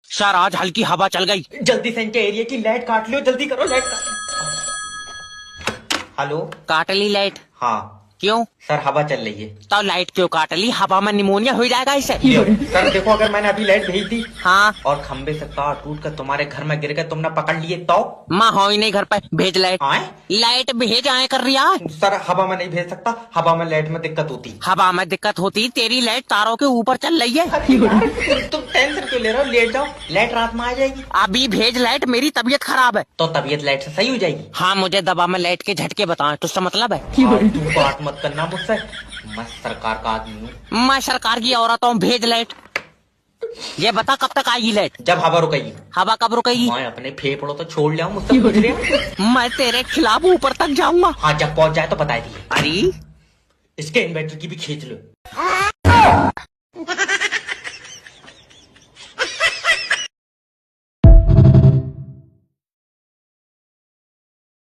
Sir आज हल्की हवा चल गई। जल्दी से इनके एरिया की लाइट काट लो, जल्दी करो लाइट काट। हेलो। काट ली लाइट? हाँ क्यों? सर हवा चल रही है। तो लाइट क्यों काट ली? हवा में निमोनिया हो जाएगा इसे। सर देखो, अगर मैंने अभी लाइट भेज दी हाँ, और खंबे से तार टूट कर तुम्हारे घर में गिर गए, तुमने पकड़ लिए तो? माँ हो ही नहीं घर पे, भेज लाइट। आए लाइट भेज आए कर रिया। सर हवा में नहीं भेज सकता, हवा में लाइट में दिक्कत होती। हवा में दिक्कत होती? तेरी लाइट तारों के ऊपर चल रही है। तुम टेंशन क्यों ले रहे हो? लेट जाओ, लाइट रात में आ जाएगी। अभी भेज लाइट, मेरी तबीयत खराब है। तो तबीयत लाइट से सही हो जाएगी। हाँ, मुझे दबा में लाइट के झटके बताए, तुझसे मतलब है? तू बात मत करना मुझसे, मैं सरकार का आदमी हूँ। मैं सरकार की औरत हूँ, भेज लाइट। ये बता कब तक आएगी लाइट? जब हवा रुकेगी। हवा कब रुकेगी? मैं अपने फेफड़ों तो छोड़ लिया हूँ, मुझसे पूछ रहे हो? मैं तेरे खिलाफ ऊपर तक जाऊंगा। हाँ जब पहुंच जाए तो बता दिए। अरे इसके इन्वर्टर की भी खींच लो।